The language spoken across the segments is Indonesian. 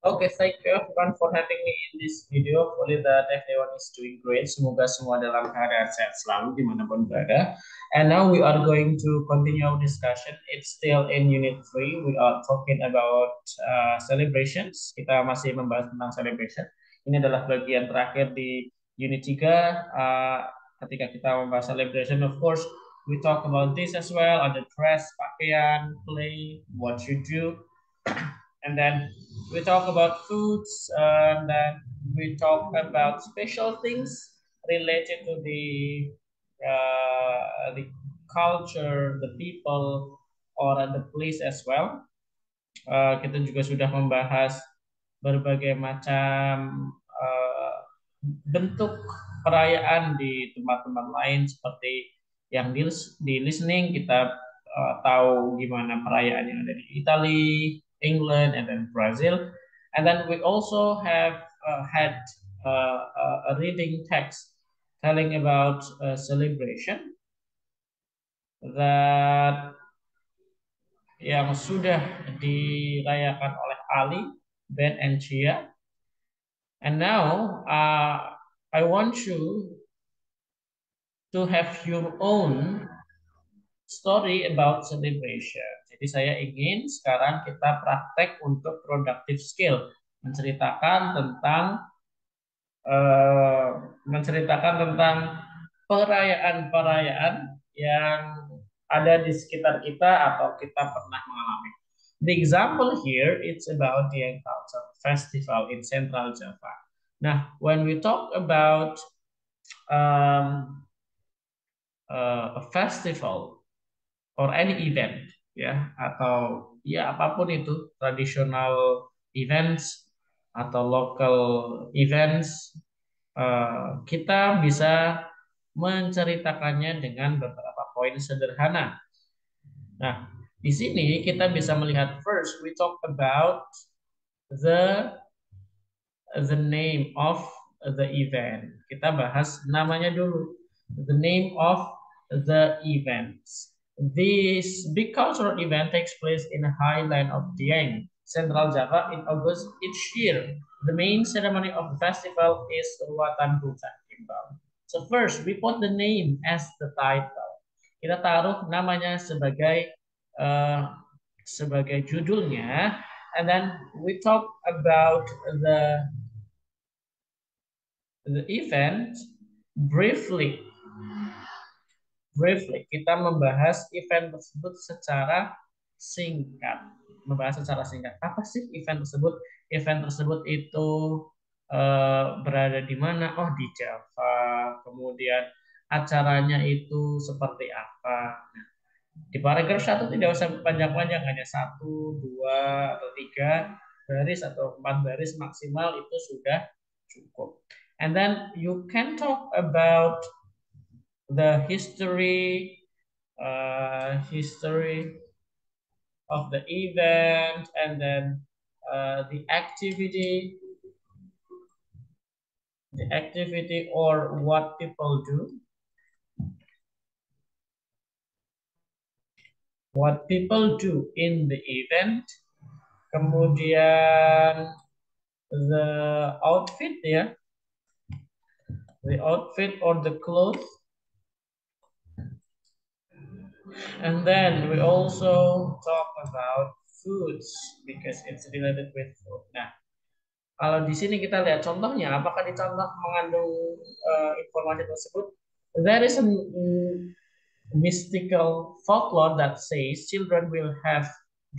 Okay, thank you everyone for having me in this video. Hopefully that everyone is doing great. Semoga semua dalam keadaan sehat selalu dimanapun berada. And now we are going to continue our discussion. It's still in Unit 3. We are talking about celebrations. Kita masih membahas tentang celebration. Ini adalah bagian terakhir di Unit 3. Ketika kita membahas celebration, of course, we talk about this as well. Ada dress, pakaian, play, what you do. And then we talk about foods, and then we talk about special things related to the culture, the people, or the place as well. Kita juga sudah membahas berbagai macam bentuk perayaan di tempat-tempat lain seperti yang di listening kita tahu gimana perayaan yang ada di Italia, England, and then Brazil. And then we also have had a reading text telling about a celebration that yang sudah dirayakan oleh Ali, Ben, and Chia. And now I want you to have your own story about celebration. Jadi saya ingin sekarang kita praktek untuk productive skill, menceritakan tentang perayaan-perayaan yang ada di sekitar kita atau kita pernah mengalami. The example here it's about the Encounter Festival in Central Java. Nah, when we talk about a festival or any event ya atau ya apapun itu traditional events atau local events kita bisa menceritakannya dengan beberapa poin sederhana. Nah, di sini kita bisa melihat first we talk about the name of the event. Kita bahas namanya dulu. The name of the events. This big cultural event takes place in the highland of Dieng, Central Java in August each year. The main ceremony of the festival is Ruatan Puncak Kimbal. So first, we put the name as the title. Kita taruh namanya sebagai judulnya, and then we talk about the event briefly. Kita membahas event tersebut secara singkat. Apa sih event tersebut? Event tersebut itu berada di mana? Oh, di Java. Kemudian acaranya itu seperti apa? Nah, di paragraf 1 tidak usah panjang-panjang, hanya 1, 2, atau 3 baris atau 4 baris maksimal itu sudah cukup. And then you can talk about the history of the event, and then the activity or what people do. What people do in the event. Kemudian the outfit ya. The outfit or the clothes. And then we also talk about foods because it's related with food. Nah, kalau di sini kita lihat contohnya, apakah di contoh mengandung informasi tersebut? There is a mystical folklore that says children will have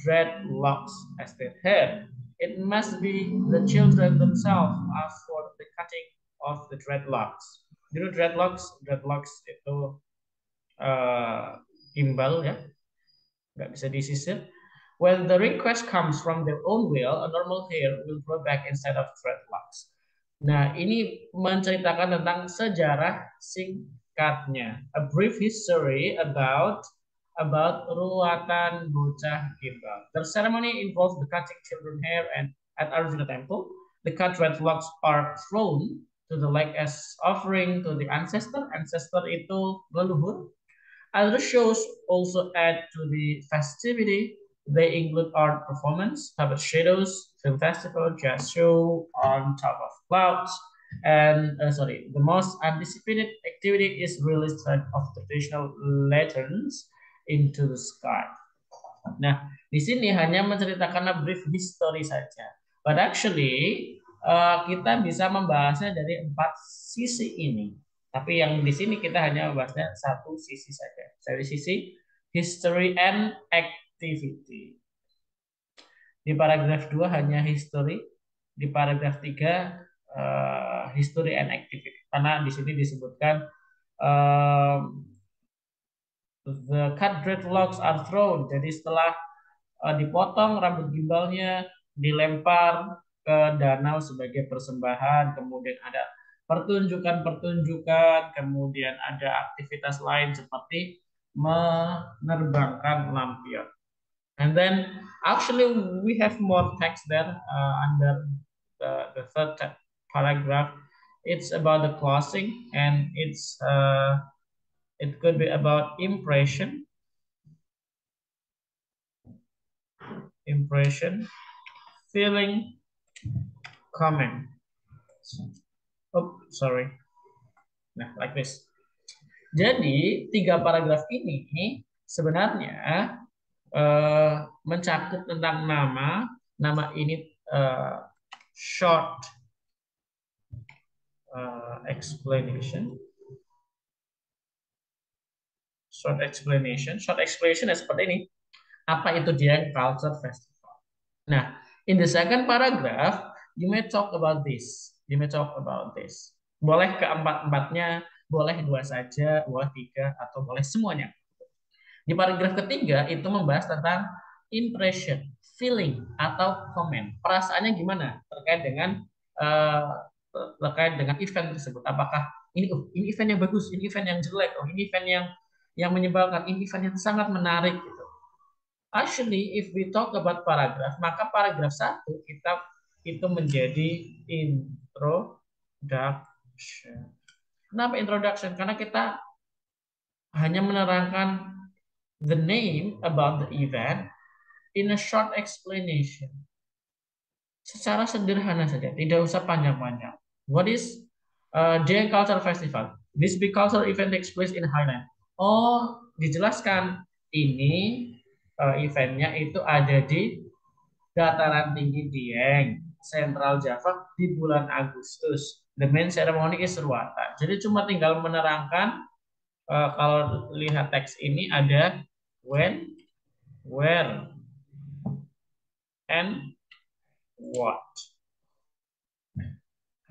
dreadlocks as their hair. It must be the children themselves ask for the cutting of the dreadlocks. You know dreadlocks? Dreadlocks itu gimbal ya, nggak bisa disisir. When the request comes from their own will, a normal hair will grow back instead of dreadlocks. Nah, ini menceritakan tentang sejarah singkatnya. A brief history about ruatan bocah gimbal. The ceremony involves the cutting children's hair, and at Arjuna Temple, the cut dreadlocks are thrown to the lake as offering to the ancestor. Ancestor itu leluhur. Other shows also add to the festivity, They include art performance, puppet shadows, film festival, jazz show on top of clouds, and the most anticipated activity is release of traditional lanterns into the sky. Nah, di sini hanya menceritakan a brief history saja. But actually, kita bisa membahasnya dari empat sisi ini. Tapi yang di sini kita hanya membahasnya satu sisi saja. Dari sisi history and activity. Di paragraf 2 hanya history, di paragraf 3 history and activity. Karena di sini disebutkan the cut dreadlocks are thrown. Jadi setelah dipotong rambut gimbalnya, dilempar ke danau sebagai persembahan, kemudian ada pertunjukan-pertunjukan, kemudian ada aktivitas lain seperti menerbangkan lampion. And then actually we have more text there under the third paragraph. It's about the closing, and it could be about impression, feeling, comment. Oh, sorry. Nah, like this. Jadi, tiga paragraf ini sebenarnya mencakup tentang nama. Nama ini short explanation. Short explanation seperti ini. Apa itu Dieng Culture Festival? Nah, in the second paragraph, you may talk about this. Boleh keempat-empatnya, boleh dua saja, boleh tiga, atau boleh semuanya. Di paragraf ketiga itu membahas tentang impression, feeling, atau comment. Perasaannya gimana terkait dengan event tersebut? Apakah ini event yang bagus, ini event yang jelek, ini event yang menyebalkan, ini event yang sangat menarik gitu. Actually, if we talk about paragraph, maka paragraf 1 kita itu menjadi introduction. Kenapa introduction? Karena kita hanya menerangkan the name about the event in a short explanation. Secara sederhana saja, tidak usah panjang-panjang. What is Dieng Culture Festival? This big cultural event takes place in Highland. Oh, dijelaskan ini eventnya itu ada di dataran tinggi Dieng, Central Java di bulan Agustus. The main ceremony is Ruatan. Jadi cuma tinggal menerangkan kalau lihat teks ini ada when, where, and what.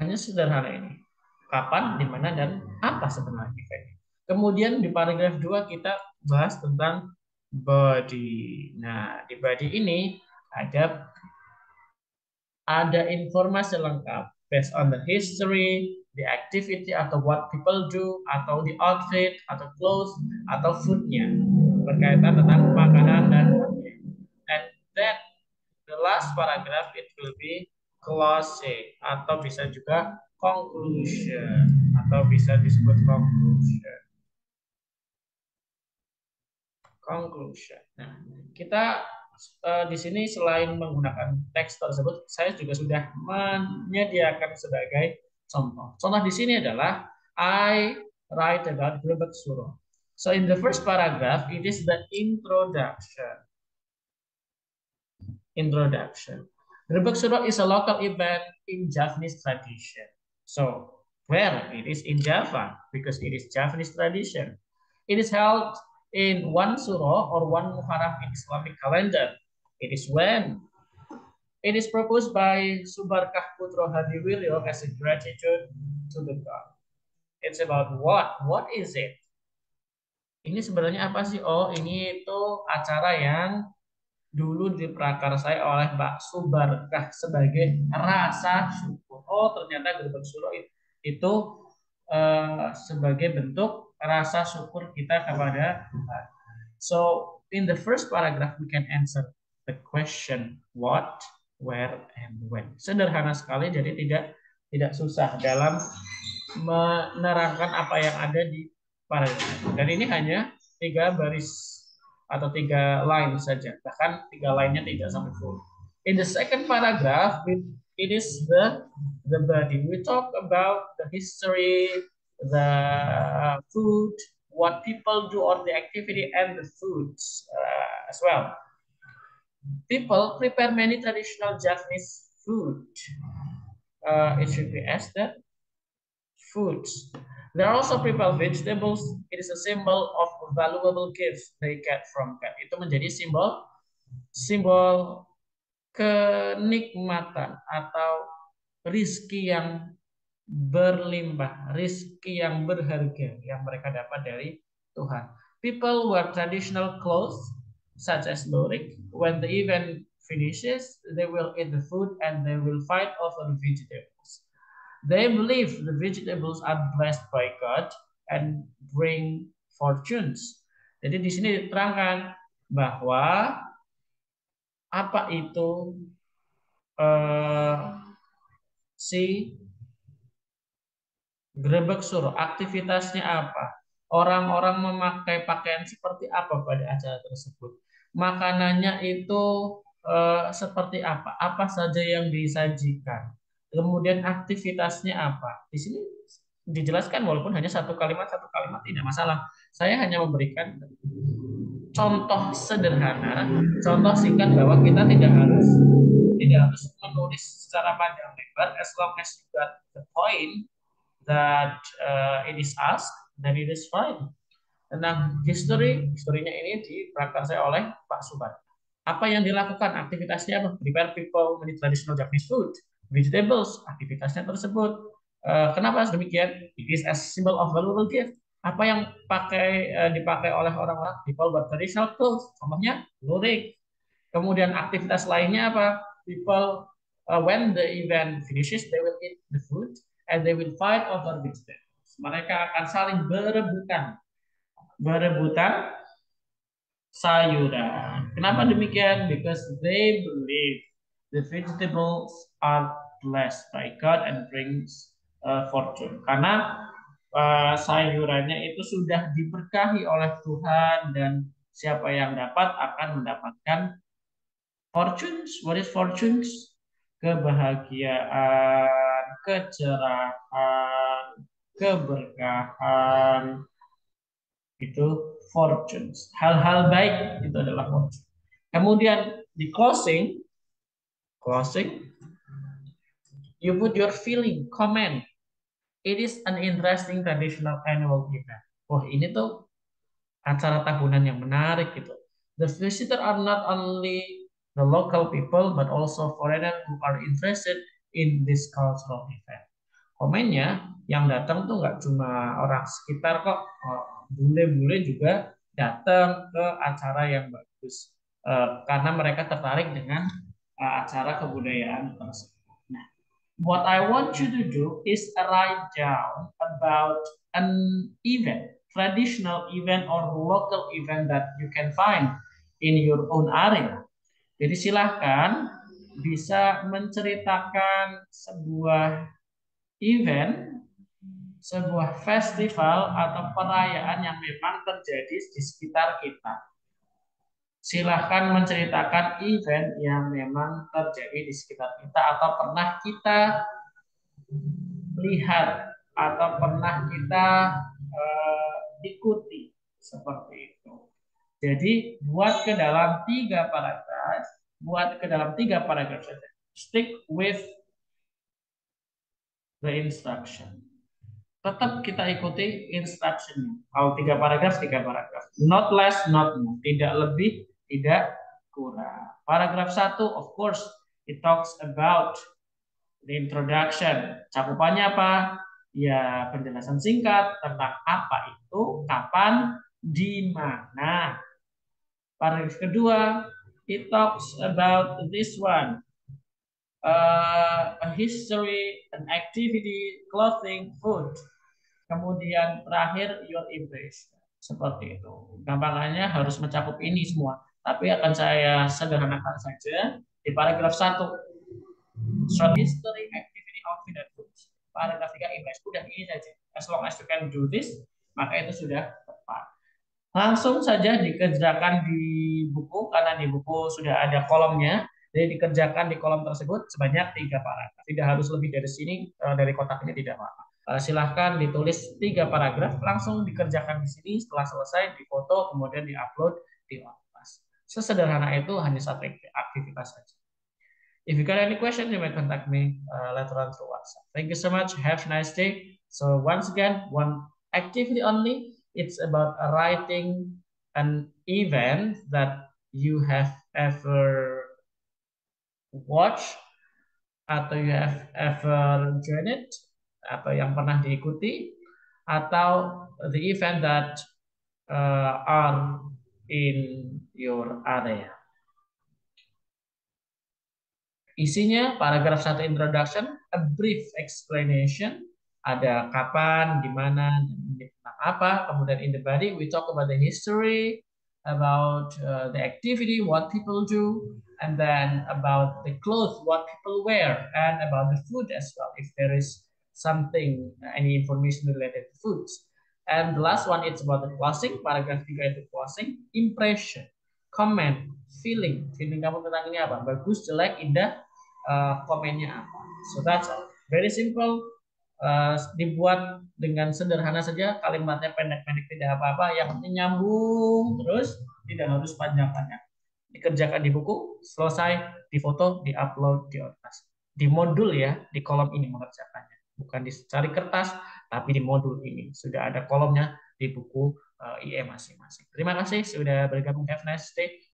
Hanya sederhana ini. Kapan, di mana, dan apa sebenarnya eventnya. Kemudian di paragraf 2 kita bahas tentang body. Nah, di body ini ada informasi lengkap based on the history, the activity, atau what people do, atau the outfit, atau clothes, atau foodnya berkaitan tentang makanan dan and then the last paragraph it will be closing atau bisa juga conclusion atau bisa disebut conclusion. Nah, kita di sini selain menggunakan teks tersebut, saya juga sudah menyediakan sebagai contoh. Contoh di sini adalah I write about Grebek Suro. So in the first paragraph, it is the introduction. Grebek Suro is a local event in Javanese tradition. So where it is in Java because it is Javanese tradition. It is held in one Suro or one Muharram in Islamic calendar. It is when it is proposed by Subarkah Putro Hadiwilyo as a gratitude to the God. It's about what? What is it? Ini sebenarnya apa sih? Oh, ini itu acara yang dulu diprakarsai oleh Mbak Subarkah sebagai rasa syukur. Oh, ternyata Grebek Suro itu sebagai bentuk rasa syukur kita kepada Tuhan. So, in the first paragraph we can answer the question what, where, and when. Sederhana sekali, jadi tidak susah dalam menerangkan apa yang ada di paragraf. Dan ini hanya 3 baris atau 3 line saja, bahkan 3 line-nya tidak sampai full. In the second paragraph, it is the body. We talk about the history, the food, what people do on the activity, and the foods as well. People prepare many traditional Japanese food. It should be asked that foods. There are also prepared vegetables. It is a symbol of valuable gifts they get from God. Itu menjadi simbol simbol kenikmatan atau rizki yang berlimpah, rizki yang berharga yang mereka dapat dari Tuhan. People wear traditional clothes such as lurik. When the event finishes, they will eat the food and they will fight over the vegetables. They believe the vegetables are blessed by God and bring fortunes. Jadi di sini diterangkan bahwa apa itu eh, si Grebek suruh aktivitasnya apa? Orang-orang memakai pakaian seperti apa pada acara tersebut? Makanannya itu seperti apa? Apa saja yang disajikan? Kemudian aktivitasnya apa? Di sini dijelaskan walaupun hanya satu kalimat tidak masalah. Saya hanya memberikan contoh sederhana, contoh singkat bahwa kita tidak harus menulis secara panjang lebar as long as you got the point that it is asked, then it is fine. Tentang historinya ini diprakarsa oleh Pak Subar. Apa yang dilakukan? Aktivitasnya apa? Prepare people many traditional Japanese food, vegetables, aktivitasnya tersebut. Kenapa demikian? It is a symbol of valuable gift. Apa yang dipakai oleh orang-orang people buat traditional clothes, contohnya lurik. Kemudian aktivitas lainnya apa? People when the event finishes, they will eat the food and they will fight over vegetables. Mereka akan saling berebutan sayuran. Kenapa demikian? Because they believe the vegetables are blessed by God and brings fortune. Karena sayurannya itu sudah diberkahi oleh Tuhan dan siapa yang dapat akan mendapatkan fortunes. What is fortunes? Kebahagiaan, kecerahan, keberkahan, itu fortunes. Hal-hal baik itu adalah fortune. Kemudian di closing, you put your feeling, comment. It is an interesting traditional annual event. Wah, ini tuh acara tahunan yang menarik gitu. The visitor are not only the local people but also foreigner who are interested in this cultural event. Komennya yang datang tuh nggak cuma orang sekitar kok, bule-bule juga datang ke acara yang bagus karena mereka tertarik dengan acara kebudayaan tersebut. Nah, what I want you to do is write down about an event, traditional event or local event that you can find in your own area. Jadi silahkan bisa menceritakan sebuah event, sebuah festival atau perayaan yang memang terjadi di sekitar kita. Silahkan menceritakan event yang memang terjadi di sekitar kita atau pernah kita lihat atau pernah kita ikuti seperti itu. Jadi buat ke dalam 3 paragraf, saja. Stick with the instruction. Tetap kita ikuti instruction. Kalau 3 paragraf, 3 paragraf. Not less, not more. Tidak lebih, tidak kurang. Paragraf 1, of course, it talks about the introduction. Cakupannya apa? Ya, penjelasan singkat tentang apa itu, kapan, di mana. Paragraf kedua, it talks about this one. A history, an activity, clothing, food. Kemudian terakhir your impression. Seperti itu. Gampangannya harus mencakup ini semua. Tapi akan saya sederhanakan saja di paragraf 1. Short history, activity, outfit, and foods. Paragraf 3 impression. Udah ini saja. As long as you can do this, maka itu sudah tepat. Langsung saja dikerjakan di buku karena di buku sudah ada kolomnya. Jadi dikerjakan di kolom tersebut sebanyak 3 paragraf. Tidak harus lebih dari sini, dari kotak ini tidak apa-apa. Silahkan ditulis 3 paragraf, langsung dikerjakan di sini. Setelah selesai, difoto, kemudian diupload di Onpas. Sesederhana itu, hanya satu aktivitas saja. If you got any question, you may contact me later on through WhatsApp. Thank you so much. Have a nice day. So once again, one activity only. It's about writing an event that you have ever watched atau you have ever joined atau yang pernah diikuti atau the event that are in your area. Isinya paragraf 1 introduction, a brief explanation, ada kapan, di mana, dan ini tentang apa. Kemudian in the body we talk about the history, about the activity, what people do, and then about the clothes, what people wear, and about the food as well, if there is something, any information related to foods. And the last one, it's about the closing, paragraf 3 itu closing, impression, comment, feeling kamu tentang ini apa, bagus, jelek, indah, komennya apa. So that's all. Very simple. Dibuat dengan sederhana saja, kalimatnya pendek-pendek, tidak apa-apa, yang penting nyambung terus, tidak harus panjang-panjang. Dikerjakan di buku, selesai, difoto, diupload di Outcast. Di modul ya, di kolom ini mengerjakannya. Bukan dicari kertas, tapi di modul ini. Sudah ada kolomnya di buku IE masing-masing. Terima kasih sudah bergabung. Have a nice day.